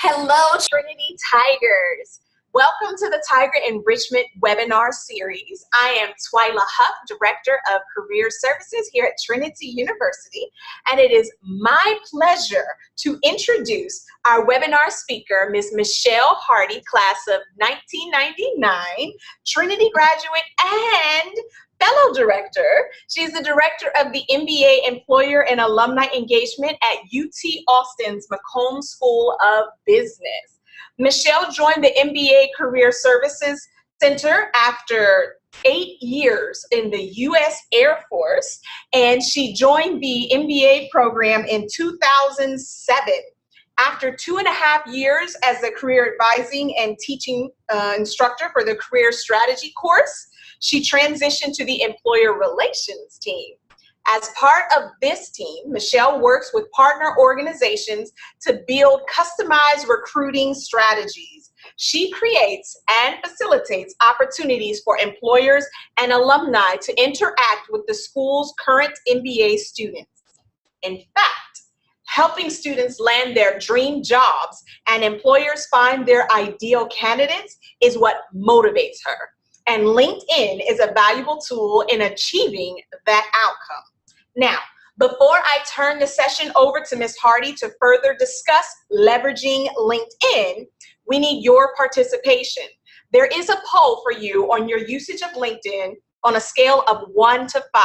Hello, Trinity Tigers. Welcome to the Tiger Enrichment webinar series. I am Twyla Huff, Director of Career Services here at Trinity University, and it is my pleasure to introduce our webinar speaker, Ms. Michelle Hardy, class of 1999, Trinity graduate and fellow director. She's the director of the MBA Employer and Alumni Engagement at UT Austin's McCombs School of Business. Michelle joined the MBA Career Services Center after 8 years in the U.S. Air Force, and she joined the MBA program in 2007. After 2.5 years as a career advising and teaching instructor for the Career Strategy course, she transitioned to the Employer Relations team. As part of this team, Michelle works with partner organizations to build customized recruiting strategies. She creates and facilitates opportunities for employers and alumni to interact with the school's current MBA students. In fact, helping students land their dream jobs and employers find their ideal candidates is what motivates her. And LinkedIn is a valuable tool in achieving that outcome. Now, before I turn the session over to Ms. Hardy to further discuss leveraging LinkedIn, we need your participation. There is a poll for you on your usage of LinkedIn on a scale of 1 to 5.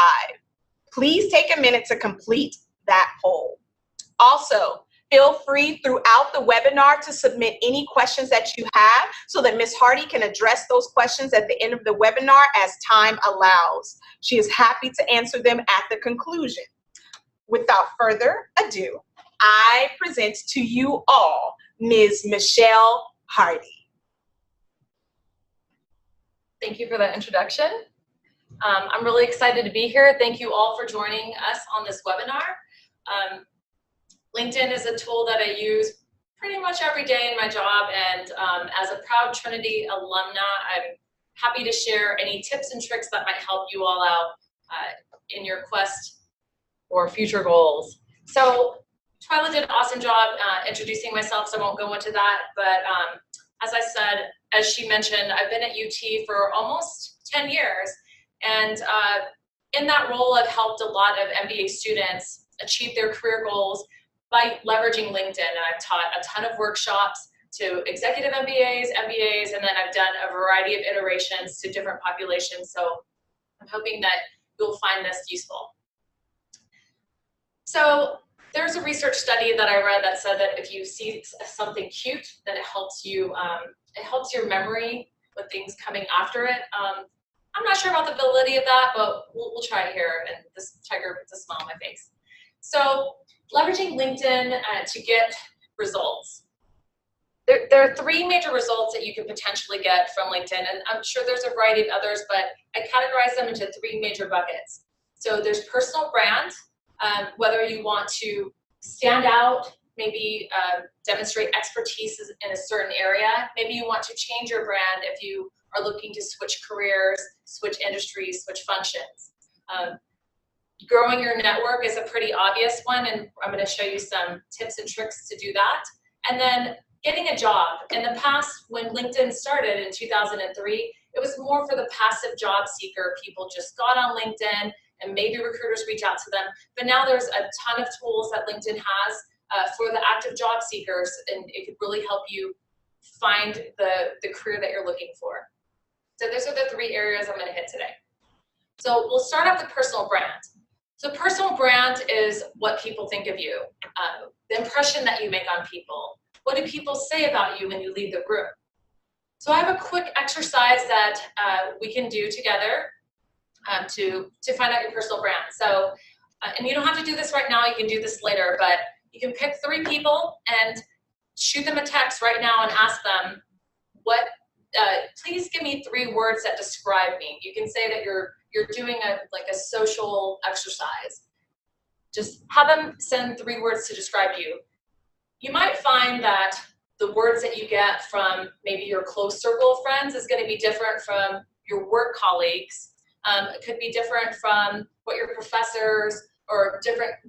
Please take a minute to complete that poll. Also, feel free throughout the webinar to submit any questions that you have so that Ms. Hardy can address those questions at the end of the webinar as time allows. She is happy to answer them at the conclusion. Without further ado, I present to you all Ms. Michelle Hardy. Thank you for that introduction. I'm really excited to be here. Thank you all for joining us on this webinar. LinkedIn is a tool that I use pretty much every day in my job, and as a proud Trinity alumna, I'm happy to share any tips and tricks that might help you all out in your quest for future goals. So Twyla did an awesome job introducing myself, so I won't go into that, but as I said, as she mentioned, I've been at UT for almost 10 years, and in that role, I've helped a lot of MBA students achieve their career goals by leveraging LinkedIn. And I've taught a ton of workshops to executive MBAs, MBAs, and then I've done a variety of iterations to different populations. So I'm hoping that you'll find this useful. So there's a research study that I read that said that if you see something cute, that it helps you, it helps your memory with things coming after it. I'm not sure about the validity of that, but we'll try it here. And this tiger puts a smile on my face. So leveraging LinkedIn to get results. There are 3 major results that you can potentially get from LinkedIn, and I'm sure there's a variety of others, but I categorize them into 3 major buckets. So there's personal brand, whether you want to stand out, maybe demonstrate expertise in a certain area. Maybe you want to change your brand if you are looking to switch careers, switch industries, switch functions. Growing your network is a pretty obvious one, and I'm going to show you some tips and tricks to do that. And then getting a job. In the past, when LinkedIn started in 2003, it was more for the passive job seeker. People just got on LinkedIn and maybe recruiters reach out to them. But now there's a ton of tools that LinkedIn has for the active job seekers, and it could really help you find the career that you're looking for. So those are the 3 areas I'm going to hit today. So we'll start off with personal brand. So personal brand is what people think of you, the impression that you make on people. What do people say about you when you leave the room? So I have a quick exercise that we can do together to find out your personal brand. So, and you don't have to do this right now, you can do this later, but you can pick 3 people and shoot them a text right now and ask them, please give me 3 words that describe me. You can say that you're doing a social exercise. Just have them send 3 words to describe you. You might find that the words that you get from maybe your close circle of friends is going to be different from your work colleagues. It could be different from what your professors or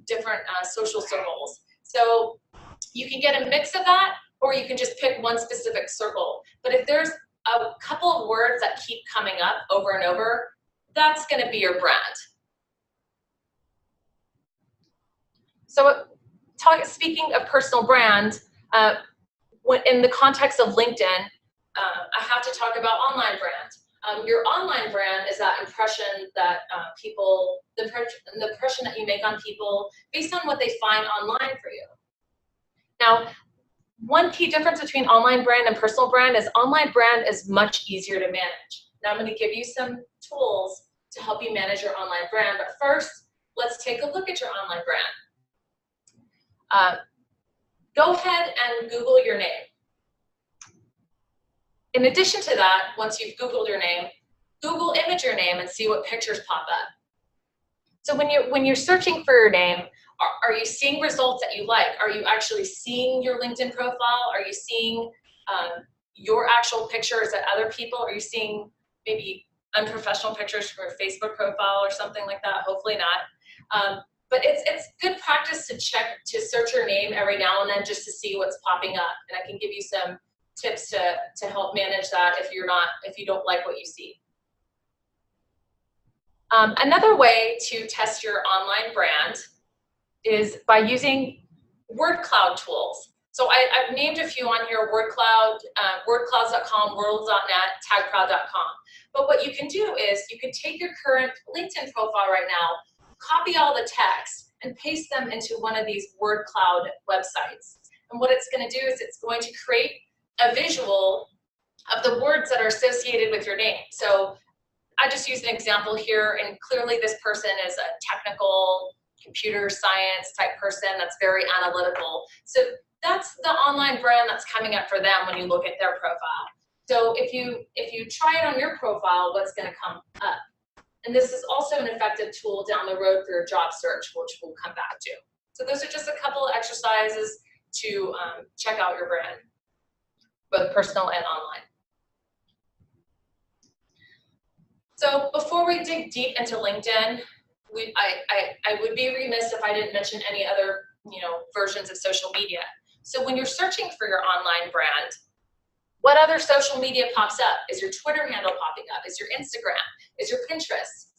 different social circles. So you can get a mix of that, or you can just pick one specific circle. But if there's a couple of words that keep coming up over and over, that's going to be your brand. So speaking of personal brand, in the context of LinkedIn, I have to talk about online brand. Your online brand is that impression that the impression that you make on people based on what they find online for you. Now, one key difference between online brand and personal brand is online brand is much easier to manage. Now I'm going to give you some tools to help you manage your online brand, but first, let's take a look at your online brand. Go ahead and Google your name. In addition to that, once you've Googled your name, Google image your name and see what pictures pop up. So when you're searching for your name, are you seeing results that you like? Are you actually seeing your LinkedIn profile? Are you seeing your actual pictures at other people? Are you seeing maybe unprofessional pictures from your Facebook profile or something like that? Hopefully not. But it's good practice to search your name every now and then just to see what's popping up. And I can give you some tips to help manage that if you don't like what you see. Another way to test your online brand is by using word cloud tools. So I've named a few on here: word cloud, wordclouds.com, world.net, tagproud.com. But what you can do is you can take your current LinkedIn profile right now, copy all the text, and paste them into one of these word cloud websites. And what it's going to do is it's going to create a visual of the words that are associated with your name. So I just used an example here, and clearly this person is a technical computer science type person that's very analytical. So that's the online brand that's coming up for them when you look at their profile. So if you try it on your profile, what's going to come up? And this is also an effective tool down the road for your job search, which we'll come back to. So those are just a couple of exercises to check out your brand, both personal and online. So before we dig deep into LinkedIn, I would be remiss if I didn't mention any other versions of social media. So when you're searching for your online brand, what other social media pops up? Is your Twitter handle popping up? Is your Instagram? Is your Pinterest?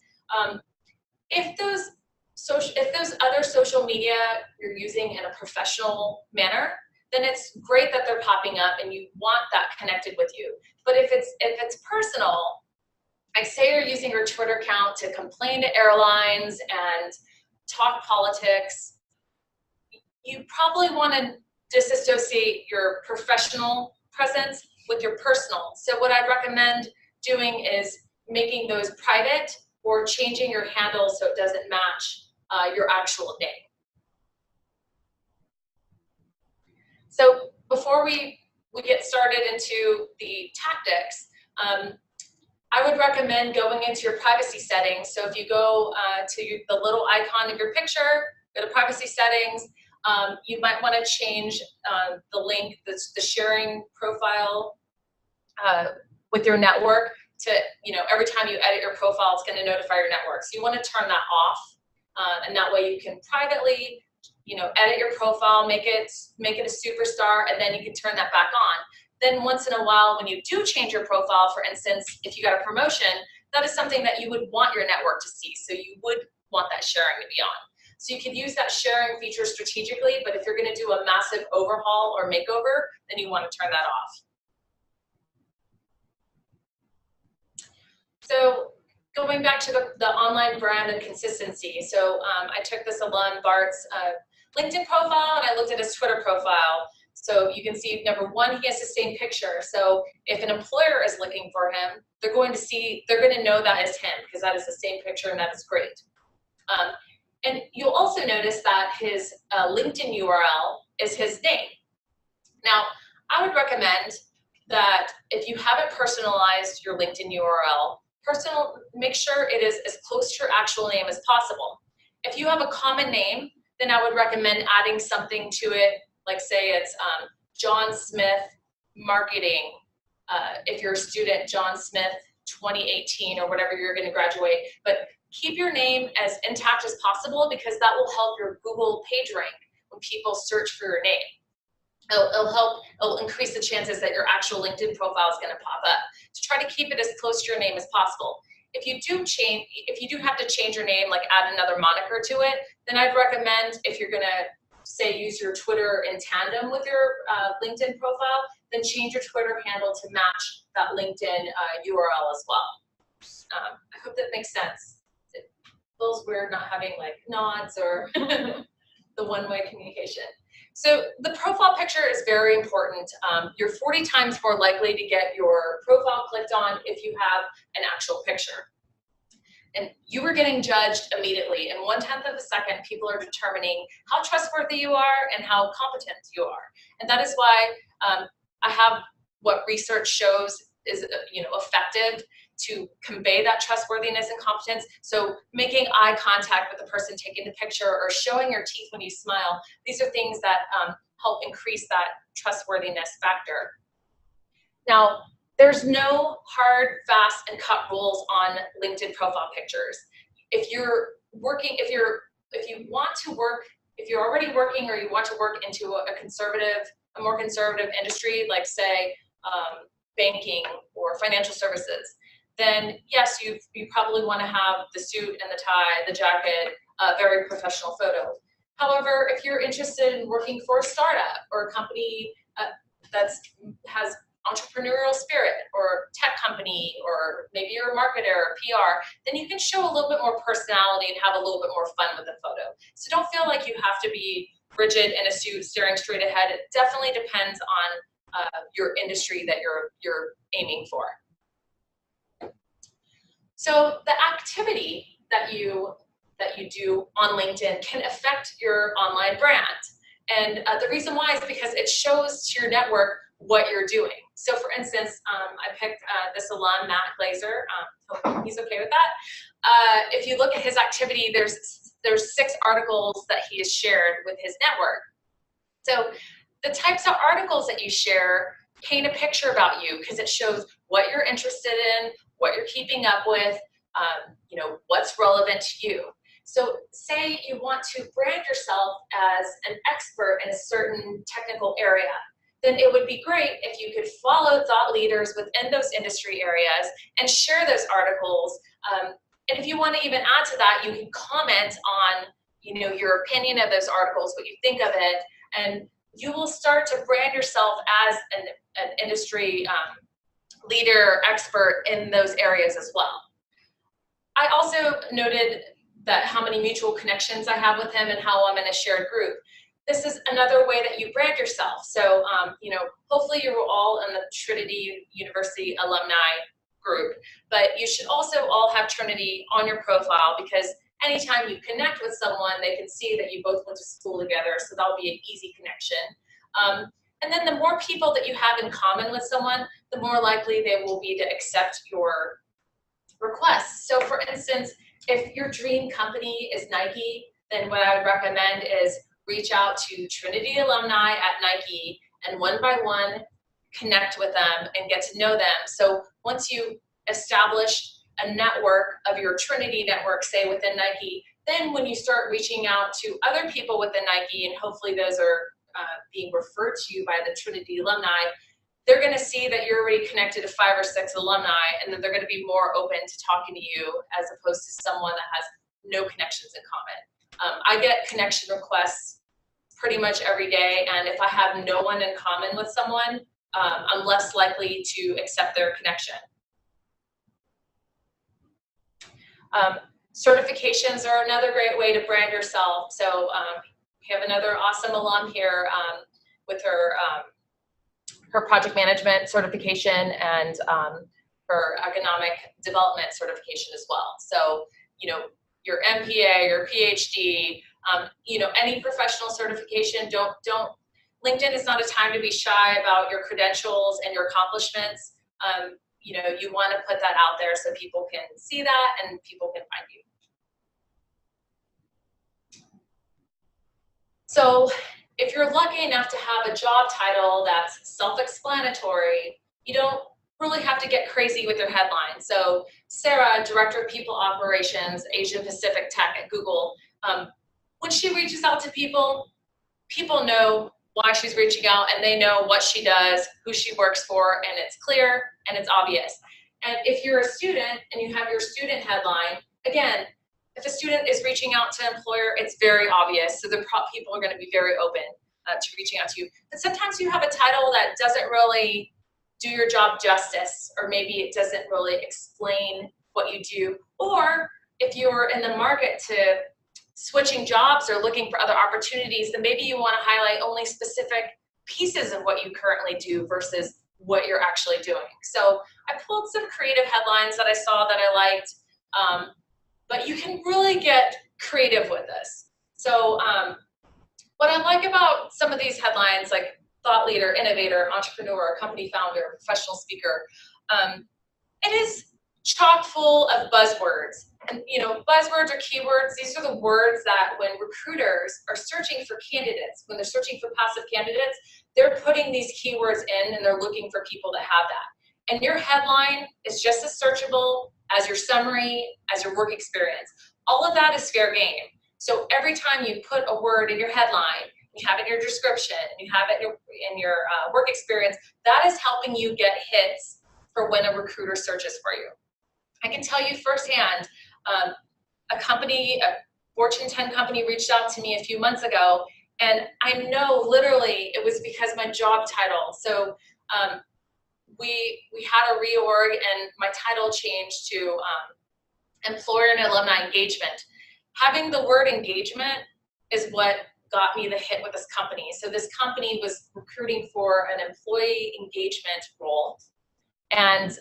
If those other social media you're using in a professional manner, then it's great that they're popping up and you want that connected with you. But if it's personal, like say you're using your Twitter account to complain to airlines and talk politics, you probably want to disassociate your professional presence with your personal. So what I'd recommend doing is making those private or changing your handle so it doesn't match your actual name. So before we get started into the tactics, I would recommend going into your privacy settings. So if you go to the little icon of your picture, go to privacy settings, you might want to change the link, the sharing profile with your network to, every time you edit your profile, it's going to notify your network. So you want to turn that off, and that way you can privately, edit your profile, make it a superstar, and then you can turn that back on. Then once in a while, when you do change your profile, for instance, if you got a promotion, that is something that you would want your network to see. So you would want that sharing to be on. So you can use that sharing feature strategically, but if you're going to do a massive overhaul or makeover, then you want to turn that off. So going back to the online brand and consistency. So I took this alum, Bart's LinkedIn profile, and I looked at his Twitter profile. So you can see, number one, he has the same picture. So if an employer is looking for him, they're going to know that is him because that is the same picture, and that is great. And you'll also notice that his LinkedIn URL is his name. Now, I would recommend that if you haven't personalized your LinkedIn URL, make sure it is as close to your actual name as possible. If you have a common name, then I would recommend adding something to it, like say it's John Smith Marketing. If you're a student, John Smith 2018 or whatever you're going to graduate. But keep your name as intact as possible because that will help your Google page rank when people search for your name. It'll increase the chances that your actual LinkedIn profile is going to pop up. To try to keep it as close to your name as possible. If you do have to change your name, like add another moniker to it, then I'd recommend, if you're going to say use your Twitter in tandem with your LinkedIn profile, then change your Twitter handle to match that LinkedIn URL as well. I hope that makes sense. It feels weird not having like nods or the one-way communication. So the profile picture is very important. You're 40 times more likely to get your profile clicked on if you have an actual picture. And you are getting judged immediately. In 1/10 of a second, people are determining how trustworthy you are and how competent you are. And that is why I have what research shows is effective to convey that trustworthiness and competence. So making eye contact with the person taking the picture or showing your teeth when you smile, these are things that help increase that trustworthiness factor. Now, there's no hard, fast, and cut rules on LinkedIn profile pictures. If you're already working or you want to work into a more conservative industry, like say banking or financial services, then yes, you probably want to have the suit and the tie, the jacket, a very professional photo. However, if you're interested in working for a startup or a company that has entrepreneurial spirit, or tech company, or maybe you're a marketer or PR, then you can show a little bit more personality and have a little bit more fun with the photo. So don't feel like you have to be rigid in a suit staring straight ahead. It definitely depends on your industry that you're aiming for. So the activity that you do on LinkedIn can affect your online brand. And the reason why is because it shows to your network what you're doing. So for instance, I picked this alum, Matt Glazer. Hope he's okay with that. If you look at his activity, there's 6 articles that he has shared with his network. So the types of articles that you share paint a picture about you, because it shows what you're interested in, what you're keeping up with, what's relevant to you. So say you want to brand yourself as an expert in a certain technical area, then it would be great if you could follow thought leaders within those industry areas and share those articles. And if you want to even add to that, you can comment on your opinion of those articles, what you think of it, and you will start to brand yourself as an industry leader, expert in those areas as well. I also noted that how many mutual connections I have with him and how I'm in a shared group. This is another way that you brand yourself. So, hopefully you're all in the Trinity University alumni group, but you should also all have Trinity on your profile, because anytime you connect with someone, they can see that you both went to school together, so that'll be an easy connection. And then the more people that you have in common with someone, the more likely they will be to accept your requests. So for instance, if your dream company is Nike, then what I would recommend is reach out to Trinity alumni at Nike and one by one connect with them and get to know them. So once you establish a network of your Trinity network, say within Nike, then when you start reaching out to other people within Nike, and hopefully those are being referred to you by the Trinity alumni, they're going to see that you're already connected to 5 or 6 alumni, and then they're going to be more open to talking to you as opposed to someone that has no connections in common. I get connection requests pretty much every day, and if I have no one in common with someone, I'm less likely to accept their connection. Certifications are another great way to brand yourself. So we have another awesome alum here with her project management certification and her economic development certification as well. So, your MPA, your PhD, any professional certification, LinkedIn is not a time to be shy about your credentials and your accomplishments. You want to put that out there so people can see that and people can find you. So if you're lucky enough to have a job title that's self-explanatory, you don't really have to get crazy with your headline. So Sarah, Director of People Operations, Asia Pacific Tech at Google, when she reaches out to people, people know why she's reaching out, and they know what she does, who she works for, and it's clear and it's obvious. And if you're a student and you have your student headline, again, if a student is reaching out to an employer, it's very obvious. So the people are going to be very open to reaching out to you. But sometimes you have a title that doesn't really do your job justice, or maybe it doesn't really explain what you do. Or if you're in the market to switching jobs or looking for other opportunities, then maybe you want to highlight only specific pieces of what you currently do versus what you're actually doing. So I pulled some creative headlines that I saw that I liked, but you can really get creative with this. So what I like about some of these headlines, like thought leader, innovator, entrepreneur, company founder, professional speaker, it is chock full of buzzwords. And buzzwords or keywords, these are the words that when recruiters are searching for candidates, when they're searching for passive candidates, they're putting these keywords in and they're looking for people that have that. And your headline is just as searchable as your summary, as your work experience. All of that is fair game. So every time you put a word in your headline, you have it in your description, you have it in your work experience, that is helping you get hits for when a recruiter searches for you. I can tell you firsthand, a Fortune 10 company reached out to me a few months ago, and I know literally it was because my job title. So we had a reorg and my title changed to Employer and Alumni Engagement. Having the word engagement is what got me the hit with this company. So this company was recruiting for an employee engagement role, and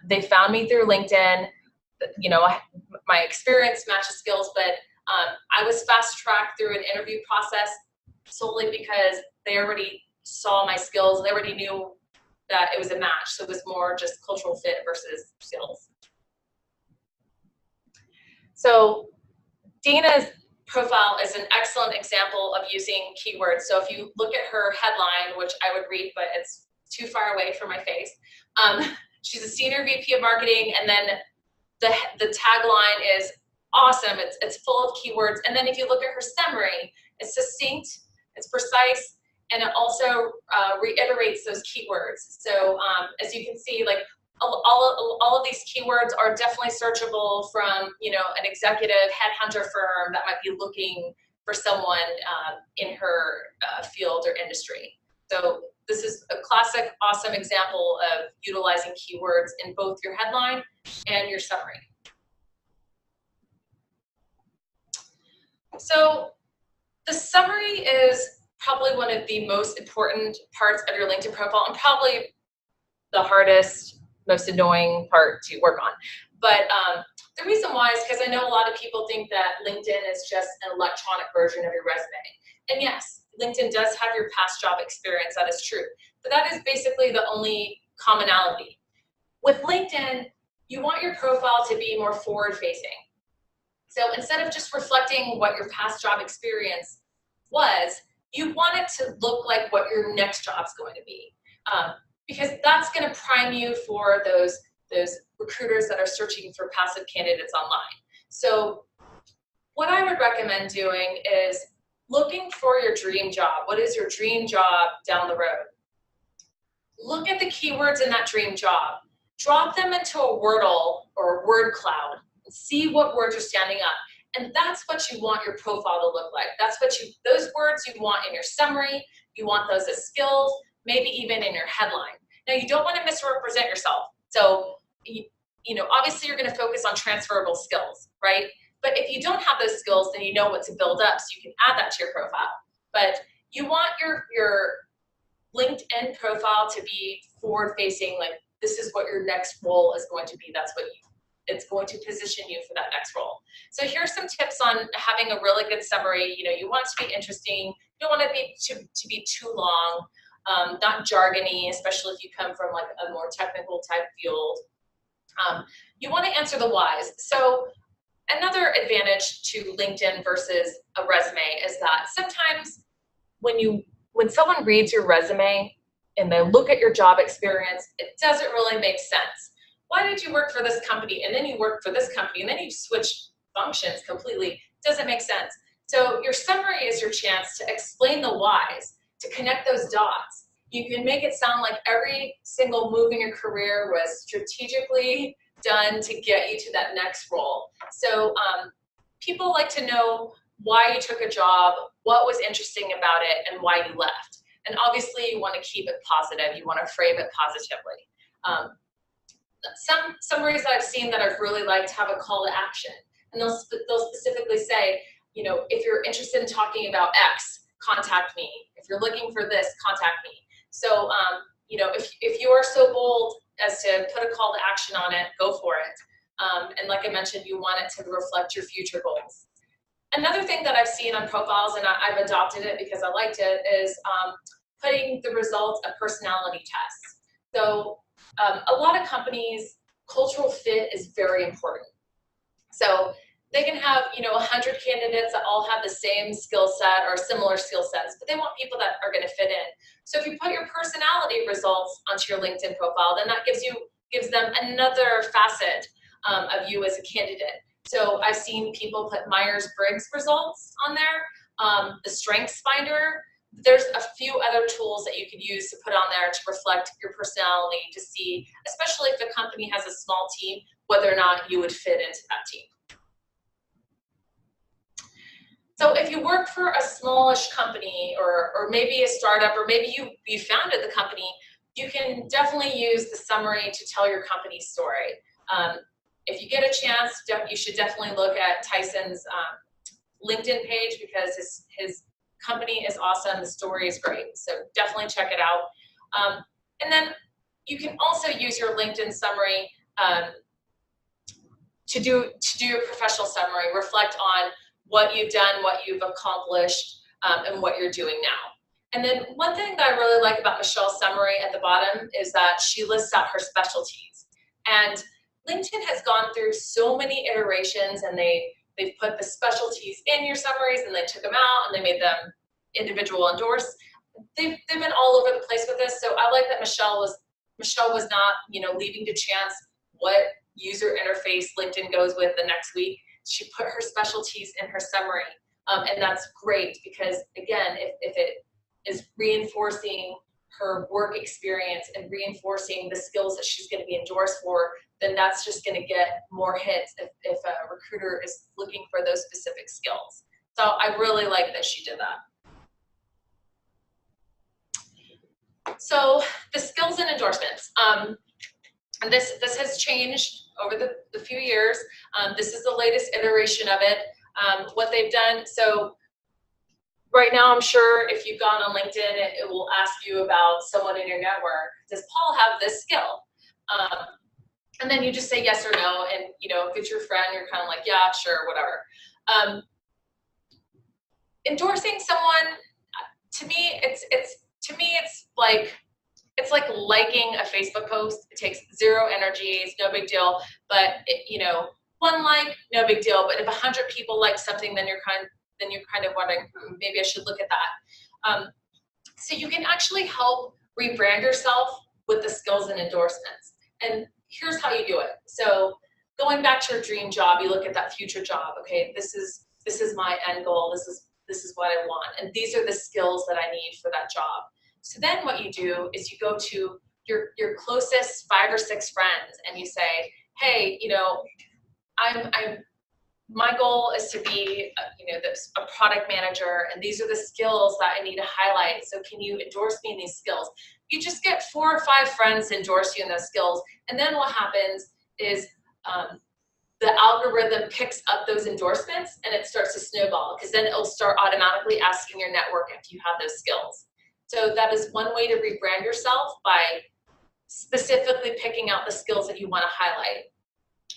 they found me through LinkedIn. My experience matches skills, but I was fast-tracked through an interview process solely because they already saw my skills. They already knew that it was a match. So it was more just cultural fit versus skills. So Dana's profile is an excellent example of using keywords. So if you look at her headline, which I would read, but it's too far away from my face, she's a senior VP of marketing, and then the tagline is awesome. It's full of keywords. And then if you look at her summary, it's succinct, it's precise, and it also reiterates those keywords. So as you can see, like all of these keywords are definitely searchable from an executive headhunter firm that might be looking for someone in her field or industry. So this is a classic, awesome example of utilizing keywords in both your headline and your summary. So the summary is probably one of the most important parts of your LinkedIn profile, and probably the hardest, most annoying part to work on. But the reason why is because I know a lot of people think that LinkedIn is just an electronic version of your resume. And yes, LinkedIn does have your past job experience, that is true. But that is basically the only commonality. With LinkedIn, you want your profile to be more forward-facing. So instead of just reflecting what your past job experience was, you want it to look like what your next job is going to be. Because that's going to prime you for those recruiters that are searching for passive candidates online. So what I would recommend doing is looking for your dream job. What is your dream job down the road? Look at the keywords in that dream job. Drop them into a Wordle or a word cloud and see what words are standing up. And that's what you want your profile to look like. Those words you want in your summary, you want those as skills, maybe even in your headline. Now, you don't want to misrepresent yourself. So, obviously you're going to focus on transferable skills, right? But if you don't have those skills, then you know what to build up, so you can add that to your profile. But you want your LinkedIn profile to be forward-facing, like this is what your next role is going to be. It's going to position you for that next role. So here are some tips on having a really good summary. You want it to be interesting. You don't want it to be too long, not jargony, especially if you come from like a more technical type field. You want to answer the whys. So another advantage to LinkedIn versus a resume is that sometimes when someone reads your resume and they look at your job experience, it doesn't really make sense. Why did you work for this company and then you work for this company and then you switch functions completely? Doesn't make sense. So your summary is your chance to explain the whys. to connect those dots. You can make it sound like every single move in your career was strategically done to get you to that next role. So people like to know why you took a job, what was interesting about it, and why you left. And obviously you want to keep it positive. You want to frame it positively. Some summaries that I've seen that I've really liked have a call to action. And they'll specifically say, you know, if you're interested in talking about X, contact me. If you're looking for this, contact me. So, you know, if you are so bold as to put a call to action on it, go for it. And like I mentioned, you want it to reflect your future goals. Another thing that I've seen on profiles, and I've adopted it because I liked it, is putting the results of personality tests. So a lot of companies, cultural fit is very important. So they can have, you know, 100 candidates that all have the same skill set or similar skill sets, but they want people that are going to fit in. So if you put your personality results onto your LinkedIn profile, then that gives them another facet of you as a candidate. So I've seen people put Myers-Briggs results on there, the Strengths Finder. There's a few other tools that you could use to put on there to reflect your personality, to see, especially if a company has a small team, whether or not you would fit into that team. So if you work for a smallish company or maybe a startup, or maybe you founded the company, you can definitely use the summary to tell your company's story. If you get a chance, you should definitely look at Tyson's LinkedIn page, because his company is awesome. The story is great. So definitely check it out. And then you can also use your LinkedIn summary to do your professional summary, reflect on what you've done, what you've accomplished, and what you're doing now. And then one thing that I really like about Michelle's summary at the bottom is that she lists out her specialties. And LinkedIn has gone through so many iterations, and they've put the specialties in your summaries, and they took them out, and they made them individual endorse. They've been all over the place with this. So I like that Michelle was not, you know, leaving to chance what user interface LinkedIn goes with the next week. She put her specialties in her summary, and that's great, because again, if it is reinforcing her work experience and reinforcing the skills that she's going to be endorsed for, then that's just going to get more hits if a recruiter is looking for those specific skills. So I really like that she did that. So the skills and endorsements. And this has changed over the few years. This is the latest iteration of it. What they've done, so right now, I'm sure if you've gone on LinkedIn, it will ask you about someone in your network. Does Paul have this skill? And then you just say yes or no, and you know, if it's your friend, you're kind of like, yeah, sure, whatever. Endorsing someone, to me, it's like liking a Facebook post. It takes zero energy. It's no big deal. But you know, one like, no big deal. But if 100 people like something, then you're kind of wondering, maybe I should look at that. So you can actually help rebrand yourself with the skills and endorsements. And here's how you do it. So going back to your dream job, you look at that future job. Okay, this is my end goal. This is what I want, and these are the skills that I need for that job. So then what you do is you go to your closest 5 or 6 friends, and you say, hey, you know, my goal is to be, you know, a product manager, and these are the skills that I need to highlight. So can you endorse me in these skills? You just get 4 or 5 friends to endorse you in those skills, and then what happens is the algorithm picks up those endorsements, and it starts to snowball, because then it'll start automatically asking your network if you have those skills. So that is one way to rebrand yourself, by specifically picking out the skills that you want to highlight.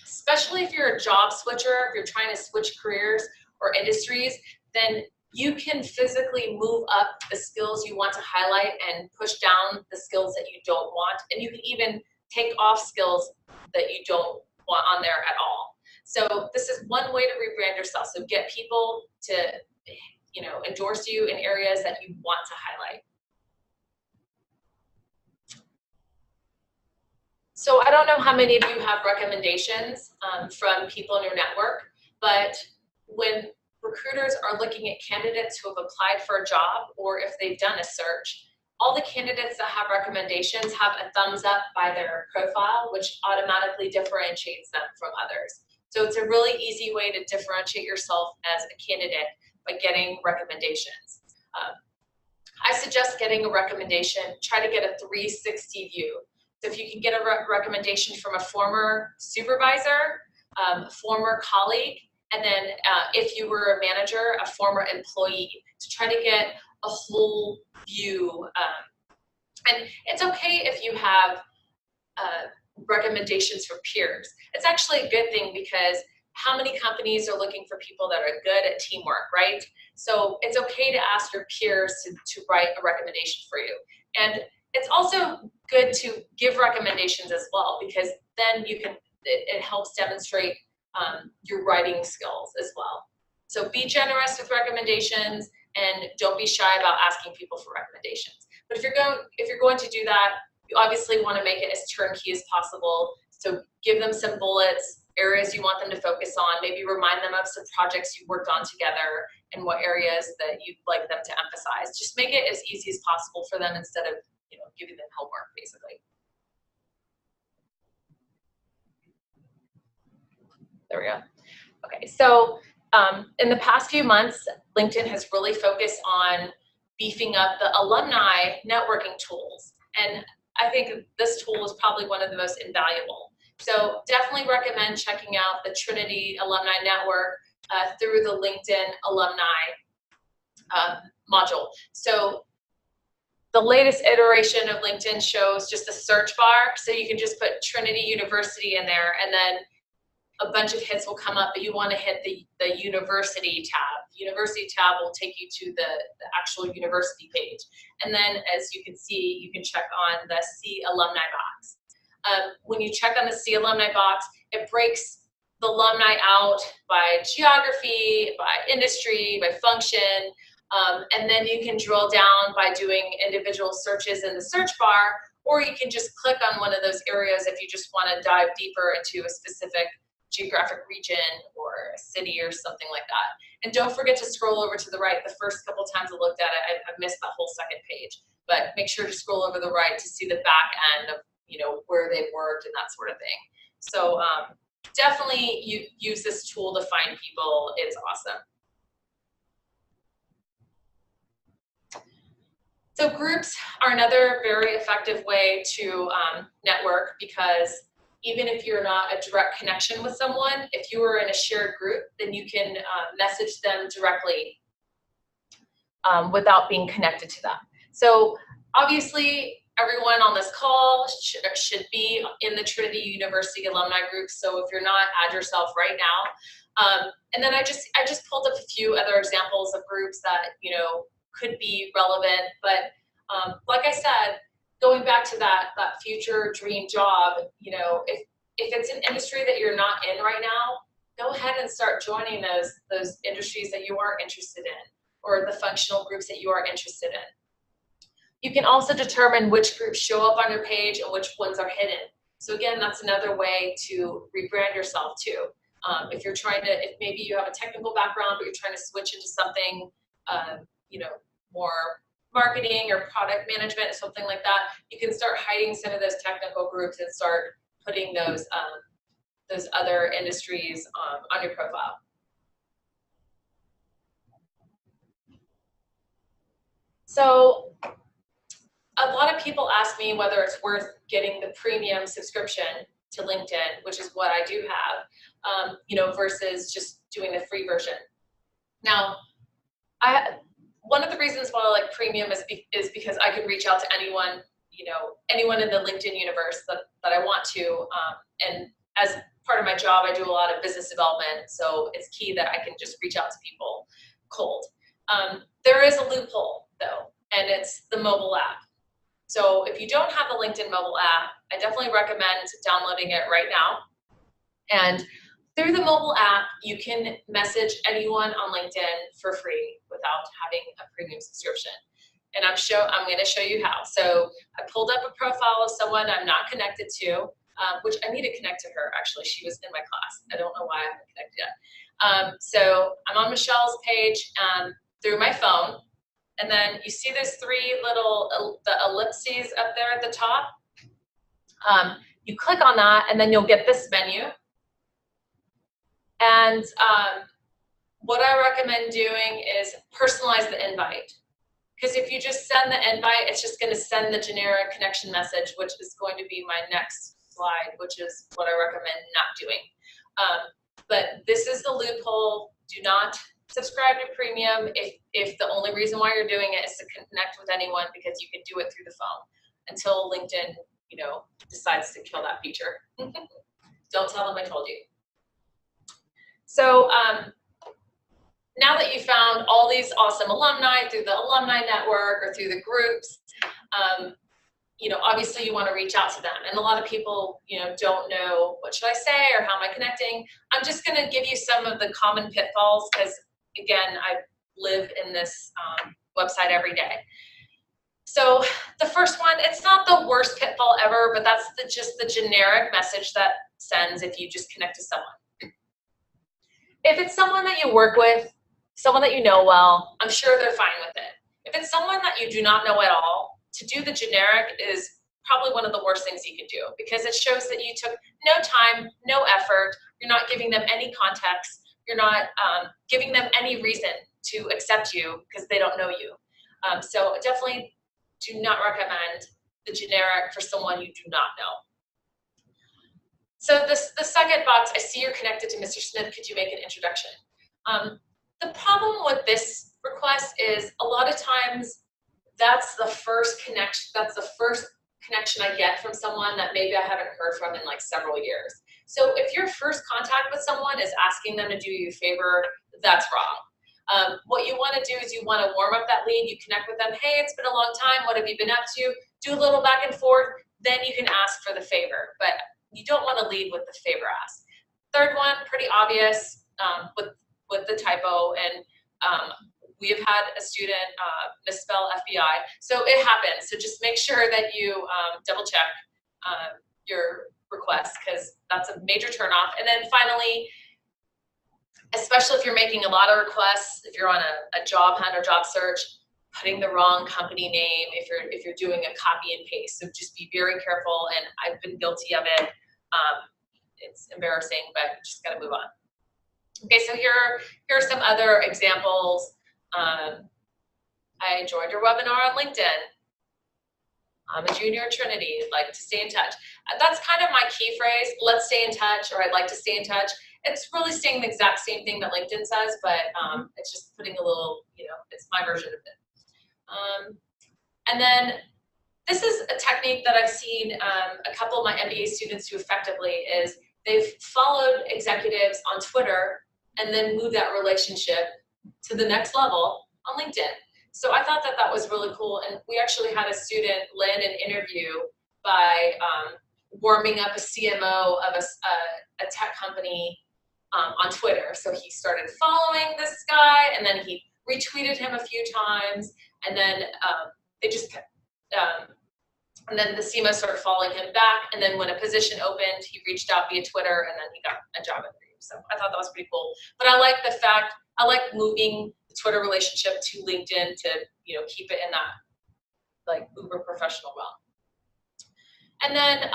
Especially if you're a job switcher, if you're trying to switch careers or industries, then you can physically move up the skills you want to highlight and push down the skills that you don't want. And you can even take off skills that you don't want on there at all. So this is one way to rebrand yourself. So get people to, you know, endorse you in areas that you want to highlight. So I don't know how many of you have recommendations from people in your network, but when recruiters are looking at candidates who have applied for a job or if they've done a search, all the candidates that have recommendations have a thumbs up by their profile, which automatically differentiates them from others. So it's a really easy way to differentiate yourself as a candidate by getting recommendations. I suggest getting a recommendation, try to get a 360 view. So if you can get a recommendation from a former supervisor, former colleague, and then if you were a manager, a former employee, to try to get a whole view. And it's okay if you have recommendations from peers. It's actually a good thing because how many companies are looking for people that are good at teamwork, right? So it's okay to ask your peers to write a recommendation for you. And it's also good to give recommendations as well, because then you can, it helps demonstrate your writing skills as well. So be generous with recommendations and don't be shy about asking people for recommendations. But if you're going to do that, you obviously want to make it as turnkey as possible. So give them some bullets, areas you want them to focus on, maybe remind them of some projects you worked on together and what areas that you'd like them to emphasize. Just make it as easy as possible for them instead of, you know, giving them homework, basically. There we go. Okay, so in the past few months, LinkedIn has really focused on beefing up the alumni networking tools. And I think this tool is probably one of the most invaluable. So definitely recommend checking out the Trinity Alumni Network through the LinkedIn Alumni module. So the latest iteration of LinkedIn shows just a search bar. So you can just put Trinity University in there and then a bunch of hits will come up, but you want to hit the university tab. University tab will take you to the actual university page. And then as you can see, you can check on the See Alumni box. When you check on the See Alumni box, it breaks the alumni out by geography, by industry, by function, and then you can drill down by doing individual searches in the search bar, or you can just click on one of those areas if you just want to dive deeper into a specific geographic region or a city or something like that. And don't forget to scroll over to the right. The first couple times I looked at it, I missed that whole second page. But make sure to scroll over the right to see the back end of, you know, where they've worked and that sort of thing. So definitely you use this tool to find people. It's awesome. So groups are another very effective way to network, because even if you're not a direct connection with someone, if you are in a shared group, then you can message them directly without being connected to them. So obviously, everyone on this call should be in the Trinity University alumni group. So if you're not, add yourself right now. And then I just pulled up a few other examples of groups that, you know, could be relevant. But like I said, going back to that future dream job, you know, if it's an industry that you're not in right now, go ahead and start joining those industries that you are interested in, or the functional groups that you are interested in. You can also determine which groups show up on your page and which ones are hidden. So again, that's another way to rebrand yourself too. If you're trying to, if maybe you have a technical background, but you're trying to switch into something, you know, more marketing or product management or something like that, you can start hiding some of those technical groups and start putting those other industries on your profile. So a lot of people ask me whether it's worth getting the premium subscription to LinkedIn, which is what I do have, you know, versus just doing the free version. Now, one of the reasons why I like premium is because I can reach out to anyone, you know, anyone in the LinkedIn universe that I want to. And as part of my job, I do a lot of business development. So it's key that I can just reach out to people cold. There is a loophole though, and it's the mobile app. So if you don't have the LinkedIn mobile app, I definitely recommend downloading it right now. And through the mobile app, you can message anyone on LinkedIn for free without having a premium subscription. And I'm going to show you how. So I pulled up a profile of someone I'm not connected to, which I need to connect to her. Actually, she was in my class. I don't know why I haven't connected yet. So I'm on Michelle's page through my phone, and then you see those three little the ellipses up there at the top. You click on that, and then you'll get this menu. And what I recommend doing is personalize the invite. Because if you just send the invite, it's just going to send the generic connection message, which is going to be my next slide, which is what I recommend not doing. But this is the loophole. Do not subscribe to premium if the only reason why you're doing it is to connect with anyone, because you can do it through the phone until LinkedIn, decides to kill that feature. Don't tell them I told you. So now that you found all these awesome alumni through the alumni network or through the groups, obviously you want to reach out to them. And a lot of people, don't know, what should I say or how am I connecting? I'm just going to give you some of the common pitfalls because, again, I live in this website every day. So the first one, it's not the worst pitfall ever, but that's just the generic message that sends if you just connect to someone. If it's someone that you work with, someone that you know well, I'm sure they're fine with it. If it's someone that you do not know at all, to do the generic is probably one of the worst things you can do, because it shows that you took no time, no effort, you're not giving them any context, you're not giving them any reason to accept you because they don't know you. So definitely do not recommend the generic for someone you do not know. So the second box, I see you're connected to Mr. Smith, could you make an introduction? The problem with this request is a lot of times that's the first connection I get from someone that maybe I haven't heard from in like several years. So if your first contact with someone is asking them to do you a favor, that's wrong. What you want to do is you want to warm up that lead. You connect with them. Hey, it's been a long time. What have you been up to? Do a little back and forth. Then you can ask for the favor. But you don't want to lead with the favor ask. Third one, pretty obvious with the typo. And we have had a student misspell FBI. So it happens. So just make sure that you double check your request, because that's a major turnoff. And then finally, especially if you're making a lot of requests, if you're on a job hunt or job search, putting the wrong company name if you're doing a copy and paste. So just be very careful, and I've been guilty of it. It's embarrassing, but just gotta move on. Okay, so here are some other examples. I joined your webinar on LinkedIn. I'm a junior at Trinity, I'd like to stay in touch. That's kind of my key phrase, let's stay in touch, or I'd like to stay in touch. It's really saying the exact same thing that LinkedIn says, but it's just putting a little, it's my version of it. And then this is a technique that I've seen a couple of my MBA students do effectively, is they've followed executives on Twitter and then moved that relationship to the next level on LinkedIn. So I thought that was really cool. And we actually had a student land an interview by warming up a CMO of a tech company on Twitter. So he started following this guy, and then he retweeted him a few times, and then they just kept, and then the CMO started following him back, and then when a position opened, he reached out via Twitter, and then he got a job interview. So I thought that was pretty cool. But I like moving the Twitter relationship to LinkedIn to keep it in that like uber professional realm. And then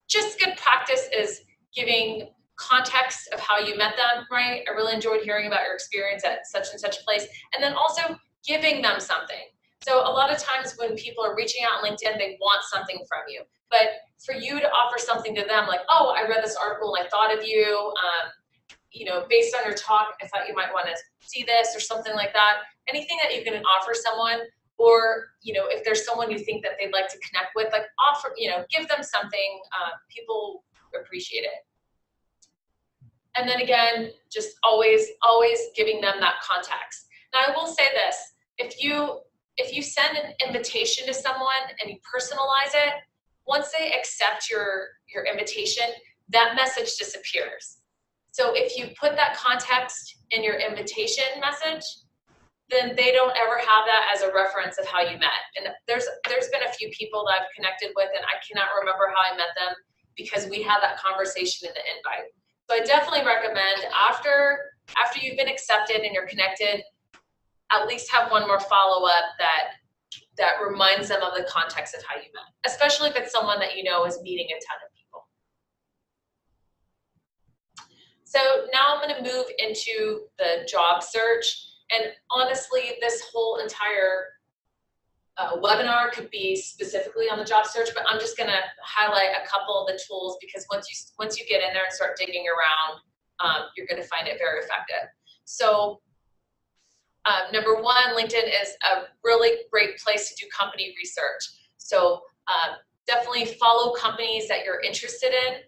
just good practice is giving context of how you met them, right? I really enjoyed hearing about your experience at such and such place, and then also giving them something. So a lot of times when people are reaching out on LinkedIn, they want something from you. But for you to offer something to them, like, oh, I read this article and I thought of you, based on your talk, I thought you might want to see this or something like that. Anything that you can offer someone, or, if there's someone you think that they'd like to connect with, like offer, give them something, people appreciate it. And then again, just always giving them that context. Now I will say this, if you send an invitation to someone and you personalize it, once they accept your invitation, that message disappears. So if you put that context in your invitation message, then they don't ever have that as a reference of how you met. And there's been a few people that I've connected with, and I cannot remember how I met them because we had that conversation in the invite. So I definitely recommend after after you've been accepted and you're connected, at least have one more follow-up that reminds them of the context of how you met, especially if it's someone that you know is meeting a ton of people. So now I'm going to move into the job search. And honestly, this whole entire webinar could be specifically on the job search, but I'm just going to highlight a couple of the tools, because once you get in there and start digging around, you're going to find it very effective. So number one, LinkedIn is a really great place to do company research. So definitely follow companies that you're interested in.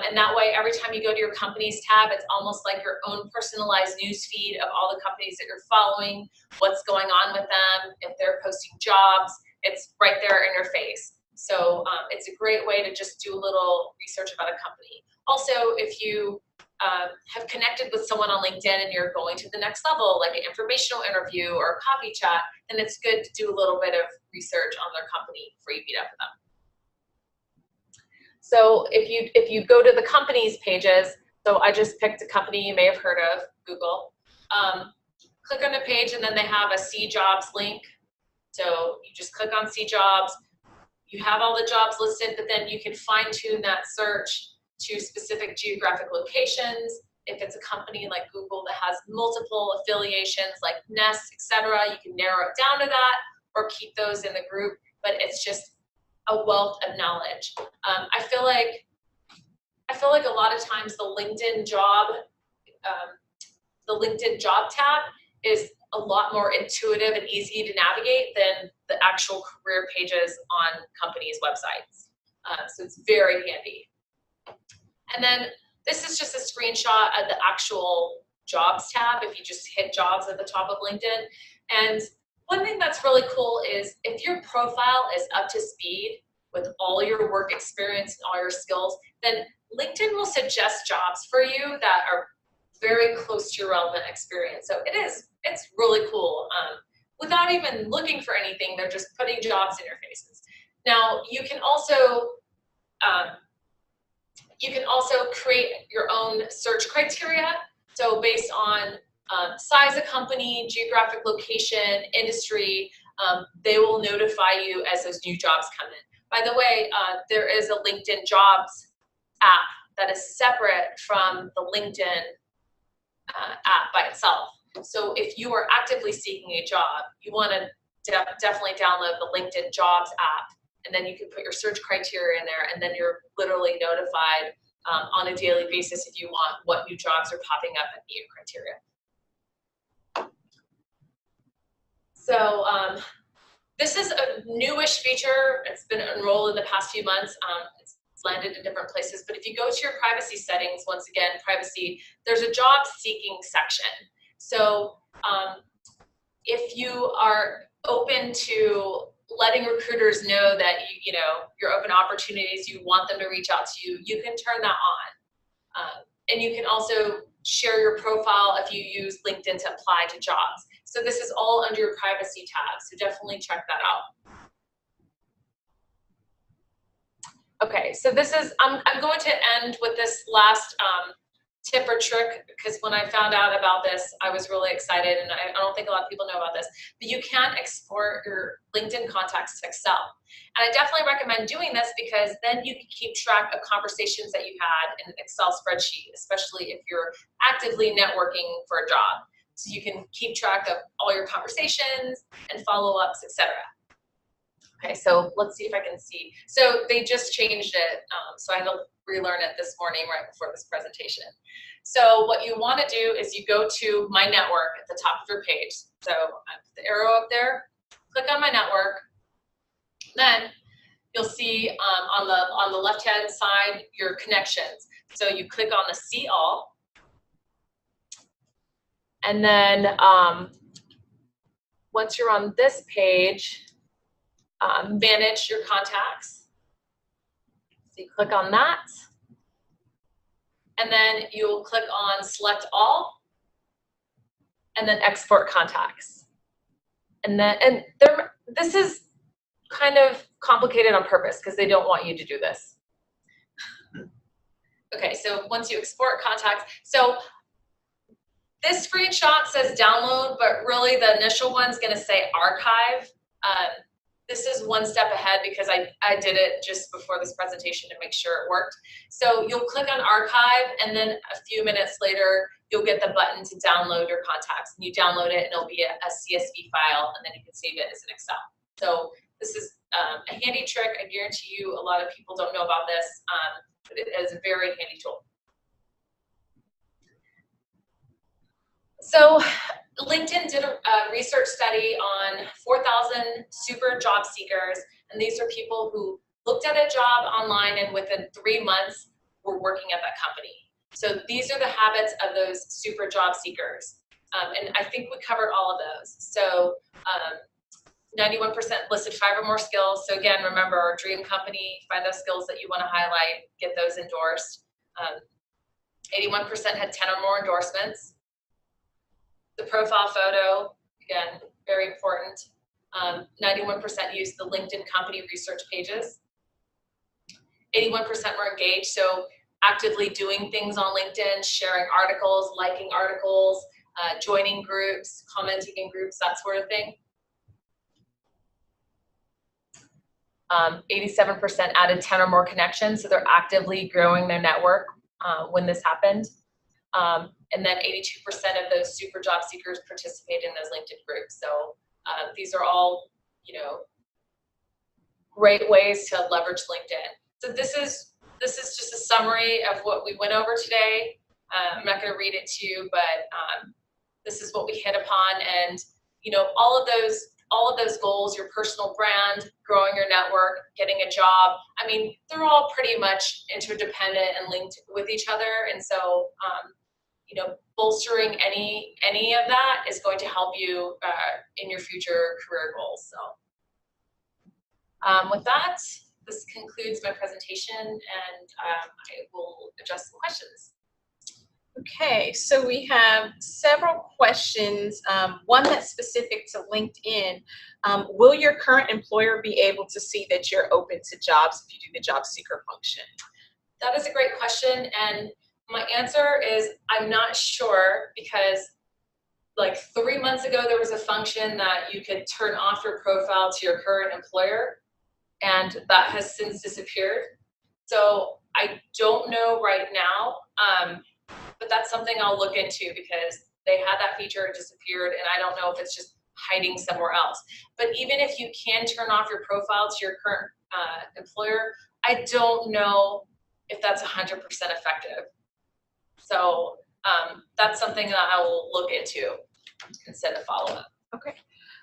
And that way, every time you go to your companies tab, it's almost like your own personalized news feed of all the companies that you're following, what's going on with them, if they're posting jobs, it's right there in your face. So it's a great way to just do a little research about a company. Also, if you have connected with someone on LinkedIn and you're going to the next level, like an informational interview or a coffee chat, then it's good to do a little bit of research on their company before you meet up with them. So if you go to the companies pages, so I just picked a company you may have heard of, Google. Click on the page and then they have a See Jobs link. So you just click on See Jobs. You have all the jobs listed, but then you can fine tune that search to specific geographic locations. If it's a company like Google that has multiple affiliations like Nest, etc., you can narrow it down to that or keep those in the group, but it's just a wealth of knowledge. I feel like a lot of times the LinkedIn job tab is a lot more intuitive and easy to navigate than the actual career pages on companies' websites. So it's very handy. And then this is just a screenshot of the actual jobs tab if you just hit jobs at the top of LinkedIn. And one thing that's really cool is if your profile is up to speed with all your work experience and all your skills, then LinkedIn will suggest jobs for you that are very close to your relevant experience. So it's really cool. Without even looking for anything, they're just putting jobs in your faces. Now, you can also create your own search criteria. So based on size of company, geographic location, industry, they will notify you as those new jobs come in. By the way, there is a LinkedIn Jobs app that is separate from the LinkedIn app by itself. So if you are actively seeking a job, you want to definitely download the LinkedIn Jobs app, and then you can put your search criteria in there, and then you're literally notified on a daily basis if you want what new jobs are popping up and meet your criteria. So this is a newish feature. It's been enrolled in the past few months. It's landed in different places, but if you go to your privacy settings, once again, privacy, there's a job seeking section. So if you are open to letting recruiters know that you're open to opportunities, you want them to reach out to you, you can turn that on. And you can also share your profile if you use LinkedIn to apply to jobs. So this is all under your privacy tab, so definitely check that out. Okay, so this is, I'm going to end with this last tip or trick, because when I found out about this, I was really excited, and I don't think a lot of people know about this, but you can export your LinkedIn contacts to Excel. And I definitely recommend doing this because then you can keep track of conversations that you had in an Excel spreadsheet, especially if you're actively networking for a job. So you can keep track of all your conversations and follow-ups, etc. Okay, so let's see if I can see. So they just changed it, so I had to relearn it this morning right before this presentation. So what you want to do is you go to My Network at the top of your page. So I put the arrow up there, click on My Network. Then you'll see on the left-hand side your connections. So you click on the See All. And then once you're on this page, manage your contacts. So you click on that. And then you'll click on Select All. And then Export Contacts. And this is kind of complicated on purpose because they don't want you to do this. Okay, so once you export contacts, so This screenshot says download, but really the initial one's going to say archive. This is one step ahead because I did it just before this presentation to make sure it worked. So you'll click on archive, and then a few minutes later, you'll get the button to download your contacts. And you download it, and it'll be a CSV file, and then you can save it as an Excel. So this is a handy trick. I guarantee you a lot of people don't know about this, but it is a very handy tool. So LinkedIn did a research study on 4,000 super job seekers, and these are people who looked at a job online and within 3 months were working at that company. So these are the habits of those super job seekers. And I think we covered all of those. So 91% listed 5 or more skills. So again, remember our dream company, find those skills that you want to highlight, get those endorsed. 81% had 10 or more endorsements. The profile photo, again, very important. 91% used the LinkedIn company research pages. 81% were engaged, so actively doing things on LinkedIn, sharing articles, liking articles, joining groups, commenting in groups, that sort of thing. 87% added 10 or more connections, so they're actively growing their network when this happened. And then 82% of those super job seekers participate in those LinkedIn groups. So these are all, great ways to leverage LinkedIn. So this is just a summary of what we went over today. I'm not going to read it to you, but this is what we hit upon. And all of those goals, your personal brand, growing your network, getting a job, I mean, they're all pretty much interdependent and linked with each other. And so bolstering any of that is going to help you in your future career goals. So with that, this concludes my presentation, and I will address some questions. Okay, so we have several questions. One that's specific to LinkedIn. Will your current employer be able to see that you're open to jobs if you do the job seeker function? That is a great question, and my answer is I'm not sure, because like 3 months ago there was a function that you could turn off your profile to your current employer, and that has since disappeared. So I don't know right now, but that's something I'll look into, because they had that feature, it disappeared, and I don't know if it's just hiding somewhere else. But even if you can turn off your profile to your current employer, I don't know if that's 100% effective. So that's something that I will look into and send a follow-up. Okay.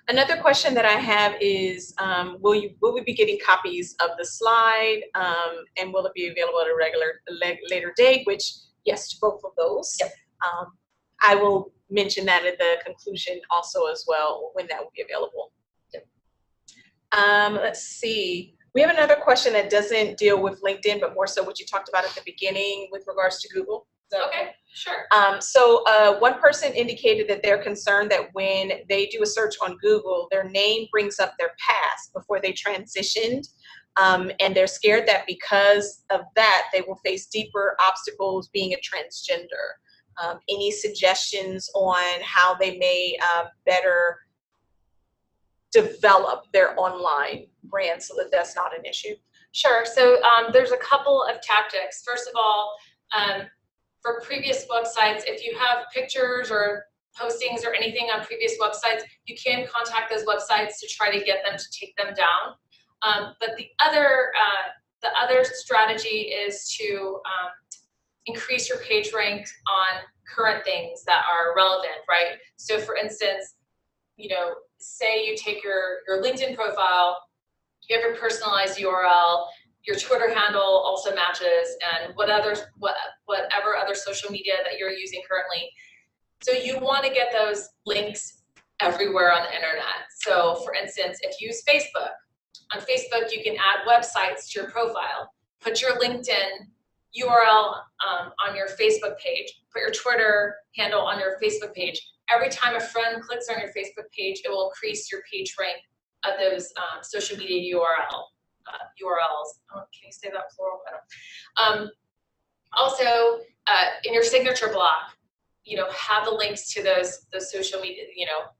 Another question that I have is, will we be getting copies of the slide, and will it be available at a later date? Which, yes, to both of those. Yep. I will mention that at the conclusion also as well, when that will be available. Yep. Let's see. We have another question that doesn't deal with LinkedIn, but more so what you talked about at the beginning with regards to Google. Okay, sure. So one person indicated that they're concerned that when they do a search on Google, their name brings up their past before they transitioned. And they're scared that because of that, they will face deeper obstacles being a transgender. Any suggestions on how they may better develop their online brand so that that's not an issue? Sure. So there's a couple of tactics. First of all, for previous websites, if you have pictures or postings or anything on previous websites, you can contact those websites to try to get them to take them down. But the other strategy is to increase your page rank on current things that are relevant, right? So for instance, say you take your LinkedIn profile, you have your personalized URL, your Twitter handle also matches, and whatever other social media that you're using currently. So you want to get those links everywhere on the internet. So for instance, if you use Facebook, on Facebook you can add websites to your profile, put your LinkedIn URL on your Facebook page, put your Twitter handle on your Facebook page. Every time a friend clicks on your Facebook page, it will increase your page rank of those social media URLs. Oh, can you say that plural? I don't. Also, in your signature block, have the links to those social media.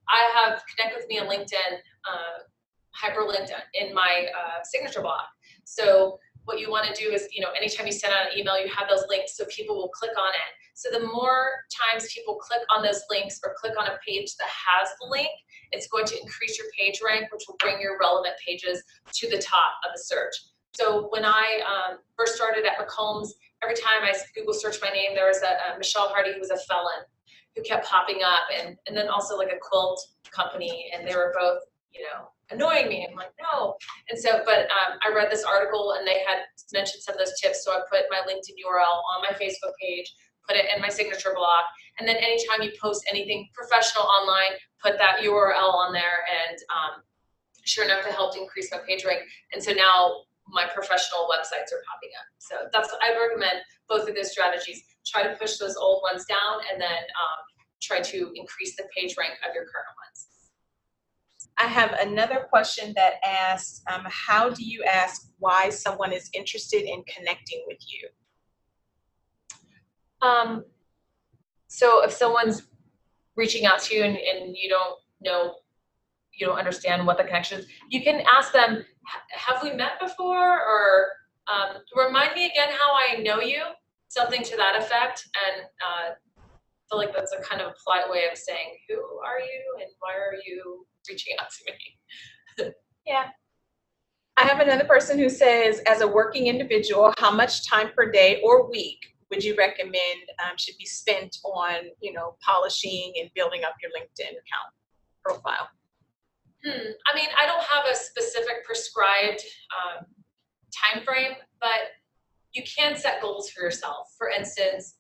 I have connect with me on LinkedIn, hyperlinked in my signature block. So what you want to do is, anytime you send out an email, you have those links so people will click on it. So the more times people click on those links or click on a page that has the link, it's going to increase your page rank, which will bring your relevant pages to the top of the search. So when I first started at McCombs, every time I Google search my name, there was a Michelle Hardy who was a felon who kept popping up, and then also like a quilt company, and they were both, annoying me. I'm like, no. And so, but I read this article and they had mentioned some of those tips, so I put my LinkedIn URL on my Facebook page, put it in my signature block, and then anytime you post anything professional online, put that URL on there, and sure enough, it helped increase my page rank. And so now my professional websites are popping up. So that's what I recommend, both of those strategies. Try to push those old ones down, and then try to increase the page rank of your current ones. I have another question that asks, how do you ask why someone is interested in connecting with you? So if someone's reaching out to you and you don't know, you don't understand what the connection is, you can ask them, have we met before? Or remind me again how I know you, something to that effect. And I feel like that's a kind of polite way of saying, who are you and why are you reaching out to me? Yeah. I have another person who says, as a working individual, how much time per day or week would you recommend should be spent on, polishing and building up your LinkedIn account profile? I mean, I don't have a specific prescribed time frame, but you can set goals for yourself. For instance,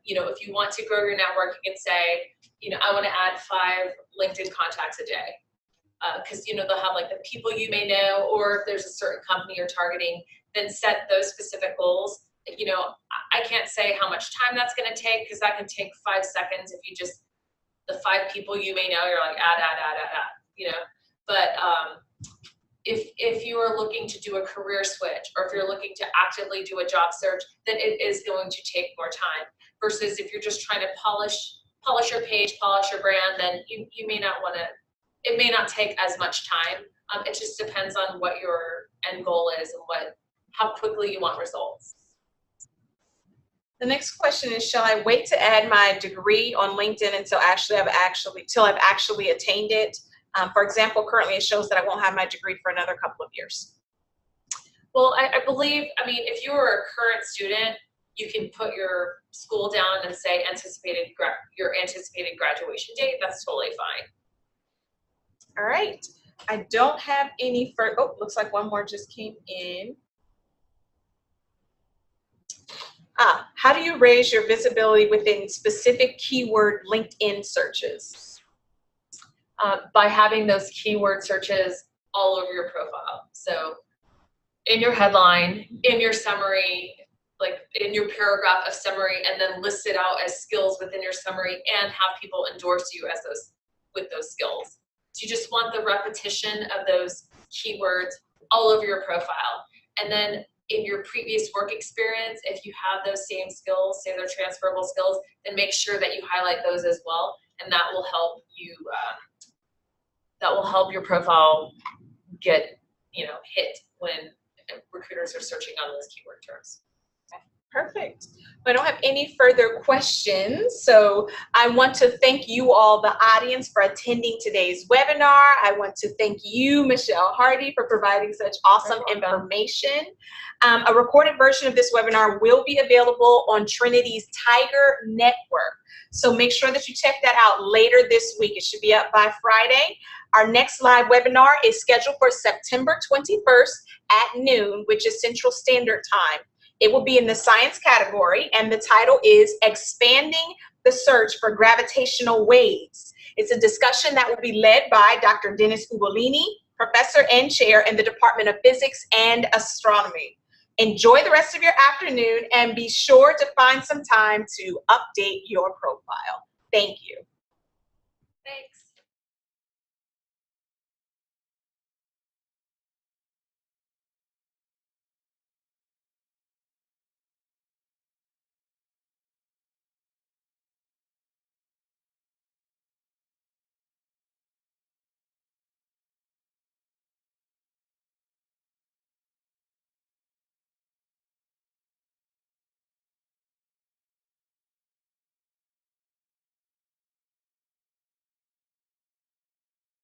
if you want to grow your network, you can say, I want to add 5 LinkedIn contacts a day. Because, they'll have like the people you may know, or if there's a certain company you're targeting, then set those specific goals. I can't say how much time that's going to take, because that can take 5 seconds if you just, the 5 people you may know, you're like, add. But if you are looking to do a career switch, or if you're looking to actively do a job search, then it is going to take more time. Versus if you're just trying to polish your page, polish your brand, then you may not want to, it may not take as much time. It just depends on what your end goal is and how quickly you want results. The next question is, shall I wait to add my degree on LinkedIn until I've actually attained it? For example, currently it shows that I won't have my degree for another couple of years. Well, I believe, if you are a current student, you can put your school down and say your anticipated graduation date. That's totally fine. All right. I don't have any further. Oh, looks like one more just came in. How do you raise your visibility within specific keyword LinkedIn searches? By having those keyword searches all over your profile. So in your headline, in your summary, like in your paragraph of summary, and then list it out as skills within your summary, and have people endorse you as with those skills. So you just want the repetition of those keywords all over your profile. And then in your previous work experience, if you have those same skills, say they're transferable skills, then make sure that you highlight those as well. And that will help you, that will help your profile get, hit when recruiters are searching on those keyword terms. Perfect. I don't have any further questions. So I want to thank you all, the audience, for attending today's webinar. I want to thank you, Michelle Hardy, for providing such awesome information. A recorded version of this webinar will be available on Trinity's Tiger Network. So make sure that you check that out later this week. It should be up by Friday. Our next live webinar is scheduled for September 21st at noon, which is Central Standard Time. It will be in the science category, and the title is Expanding the Search for Gravitational Waves. It's a discussion that will be led by Dr. Dennis Ugolini, professor and chair in the Department of Physics and Astronomy. Enjoy the rest of your afternoon, and be sure to find some time to update your profile. Thank you.